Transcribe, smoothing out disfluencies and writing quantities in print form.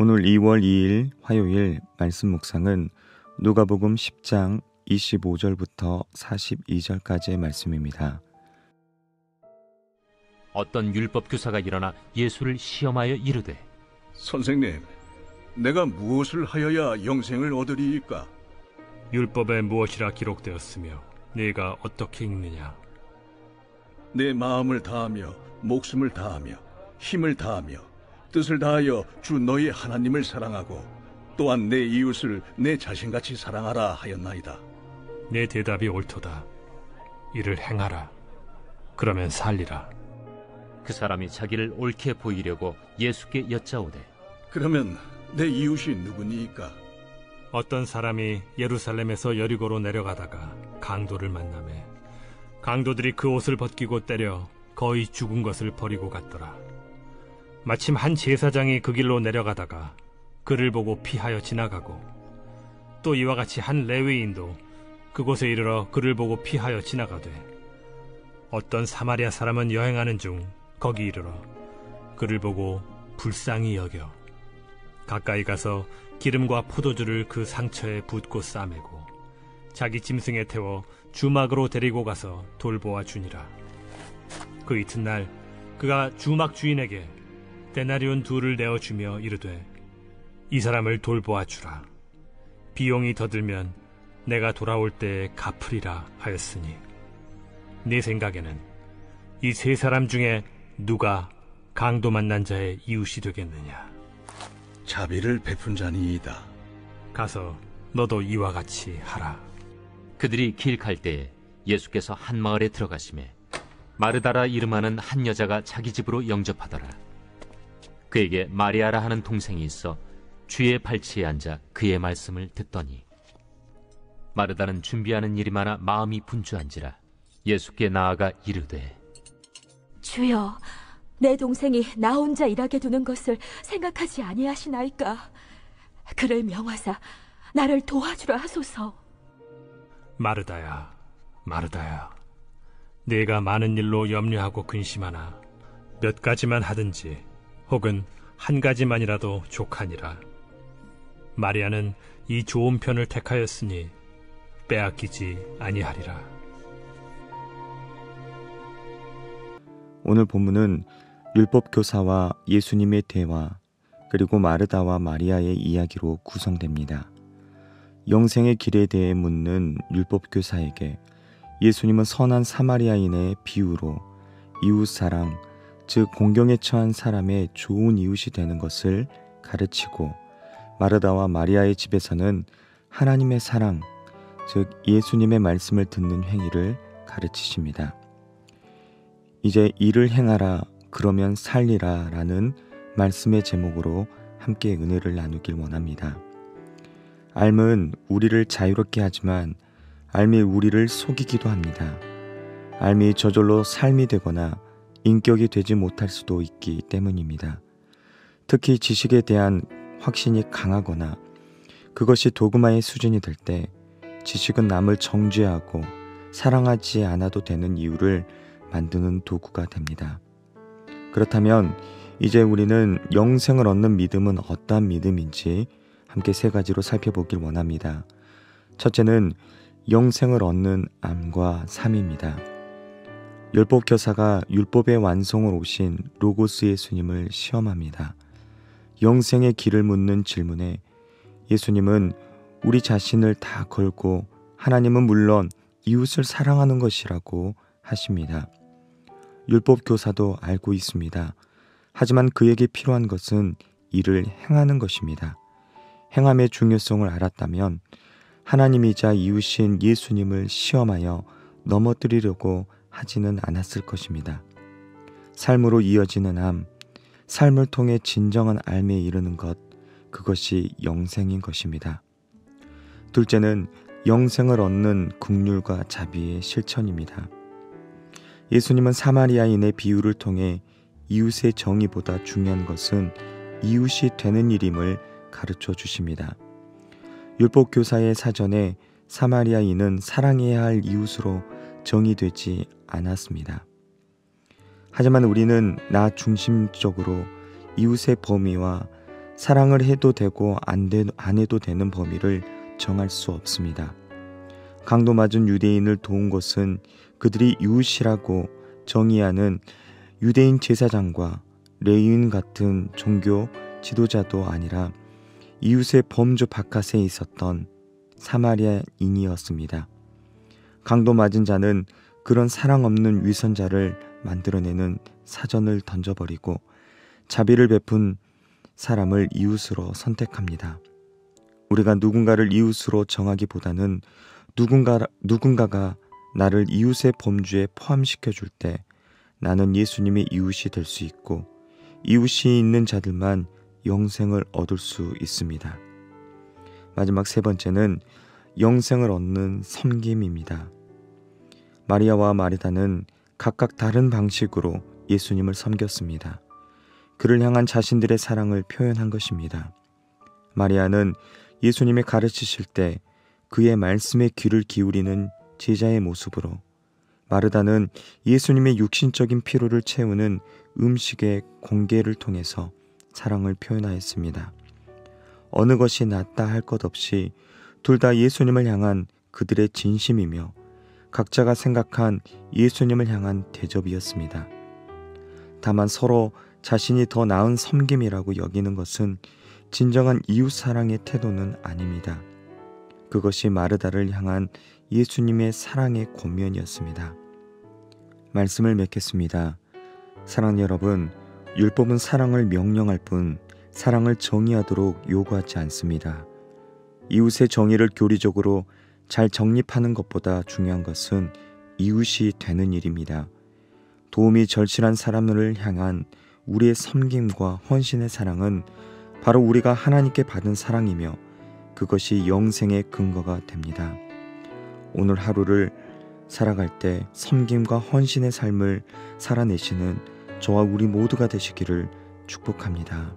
오늘 2월 2일 화요일 말씀 묵상은 누가복음 10장 25절부터 42절까지의 말씀입니다. 어떤 율법 교사가 일어나 예수를 시험하여 이르되, 선생님, 내가 무엇을 하여야 영생을 얻으리이까? 율법에 무엇이라 기록되었으며 네가 어떻게 읽느냐? 내 마음을 다하며 목숨을 다하며 힘을 다하며 뜻을 다하여 주 너희 하나님을 사랑하고 또한 내 이웃을 내 자신같이 사랑하라 하였나이다. 내 대답이 옳도다. 이를 행하라. 그러면 살리라. 그 사람이 자기를 옳게 보이려고 예수께 여짜오되, 그러면 내 이웃이 누구니이까? 어떤 사람이 예루살렘에서 여리고로 내려가다가 강도를 만나매 강도들이 그 옷을 벗기고 때려 거의 죽은 것을 버리고 갔더라. 마침 한 제사장이 그 길로 내려가다가 그를 보고 피하여 지나가고, 또 이와 같이 한 레위인도 그곳에 이르러 그를 보고 피하여 지나가되, 어떤 사마리아 사람은 여행하는 중 거기 이르러 그를 보고 불쌍히 여겨 가까이 가서 기름과 포도주를 그 상처에 붓고 싸매고 자기 짐승에 태워 주막으로 데리고 가서 돌보아 주니라. 그 이튿날 그가 주막 주인에게 데나리온 2를 내어주며 이르되, 이 사람을 돌보아 주라. 비용이 더 들면 내가 돌아올 때에 갚으리라 하였으니, 네 생각에는 이 세 사람 중에 누가 강도 만난 자의 이웃이 되겠느냐? 자비를 베푼 자니이다. 가서 너도 이와 같이 하라. 그들이 길 갈 때에 예수께서 한 마을에 들어가시매 마르다라 이름하는 한 여자가 자기 집으로 영접하더라. 그에게 마리아라 하는 동생이 있어 주의 발치에 앉아 그의 말씀을 듣더니, 마르다는 준비하는 일이 많아 마음이 분주한지라 예수께 나아가 이르되, 주여, 내 동생이 나 혼자 일하게 두는 것을 생각하지 아니하시나이까? 그를 명하사 나를 도와주라 하소서. 마르다야, 마르다야, 네가 많은 일로 염려하고 근심하나 몇 가지만 하든지 혹은 한 가지만이라도 족하니라. 마리아는 이 좋은 편을 택하였으니 빼앗기지 아니하리라. 오늘 본문은 율법 교사와 예수님의 대화, 그리고 마르다와 마리아의 이야기로 구성됩니다. 영생의 길에 대해 묻는 율법 교사에게 예수님은 선한 사마리아인의 비유로 이웃사랑, 즉 공경에 처한 사람의 좋은 이웃이 되는 것을 가르치고, 마르다와 마리아의 집에서는 하나님의 사랑, 즉 예수님의 말씀을 듣는 행위를 가르치십니다. 이제 이를 행하라, 그러면 살리라 라는 말씀의 제목으로 함께 은혜를 나누길 원합니다. 앓음은 우리를 자유롭게 하지만 앓음이 우리를 속이기도 합니다. 앓음이 저절로 삶이 되거나 인격이 되지 못할 수도 있기 때문입니다. 특히 지식에 대한 확신이 강하거나 그것이 도그마의 수준이 될 때 지식은 남을 정죄하고 사랑하지 않아도 되는 이유를 만드는 도구가 됩니다. 그렇다면 이제 우리는 영생을 얻는 믿음은 어떠한 믿음인지 함께 세 가지로 살펴보길 원합니다. 첫째는 영생을 얻는 암과 삶입니다. 율법 교사가 율법의 완성을 오신 로고스 예수님을 시험합니다. 영생의 길을 묻는 질문에 예수님은 우리 자신을 다 걸고 하나님은 물론 이웃을 사랑하는 것이라고 하십니다. 율법 교사도 알고 있습니다. 하지만 그에게 필요한 것은 이를 행하는 것입니다. 행함의 중요성을 알았다면 하나님이자 이웃인 예수님을 시험하여 넘어뜨리려고 하지는 않았을 것입니다. 삶으로 이어지는 암, 삶을 통해 진정한 삶에 이르는 것, 그것이 영생인 것입니다. 둘째는 영생을 얻는 긍휼과 자비의 실천입니다. 예수님은 사마리아인의 비유를 통해 이웃의 정의보다 중요한 것은 이웃이 되는 일임을 가르쳐 주십니다. 율법교사의 사전에 사마리아인은 사랑해야 할 이웃으로 정의되지 않았습니다. 하지만 우리는 나 중심적으로 이웃의 범위와 사랑을 해도 되고 안 해도 되는 범위를 정할 수 없습니다. 강도 맞은 유대인을 도운 것은 그들이 이웃이라고 정의하는 유대인 제사장과 레위인 같은 종교 지도자도 아니라 이웃의 범주 바깥에 있었던 사마리아인이었습니다. 강도 맞은 자는 그런 사랑 없는 위선자를 만들어내는 사전을 던져버리고 자비를 베푼 사람을 이웃으로 선택합니다. 우리가 누군가를 이웃으로 정하기보다는 누군가가 나를 이웃의 범주에 포함시켜 줄 때 나는 예수님의 이웃이 될 수 있고 이웃이 있는 자들만 영생을 얻을 수 있습니다. 마지막 세 번째는 영생을 얻는 섬김입니다. 마리아와 마르다는 각각 다른 방식으로 예수님을 섬겼습니다. 그를 향한 자신들의 사랑을 표현한 것입니다. 마리아는 예수님이 가르치실 때 그의 말씀에 귀를 기울이는 제자의 모습으로, 마르다는 예수님의 육신적인 필요를 채우는 음식의 공개를 통해서 사랑을 표현하였습니다. 어느 것이 낫다 할 것 없이 둘 다 예수님을 향한 그들의 진심이며 각자가 생각한 예수님을 향한 대접이었습니다. 다만 서로 자신이 더 나은 섬김이라고 여기는 것은 진정한 이웃 사랑의 태도는 아닙니다. 그것이 마르다를 향한 예수님의 사랑의 권면이었습니다. 말씀을 맺겠습니다. 사랑하는 여러분, 율법은 사랑을 명령할 뿐 사랑을 정의하도록 요구하지 않습니다. 이웃의 정의를 교리적으로 잘 정립하는 것보다 중요한 것은 이웃이 되는 일입니다. 도움이 절실한 사람을 향한 우리의 섬김과 헌신의 사랑은 바로 우리가 하나님께 받은 사랑이며 그것이 영생의 근거가 됩니다. 오늘 하루를 살아갈 때 섬김과 헌신의 삶을 살아내시는 저와 우리 모두가 되시기를 축복합니다.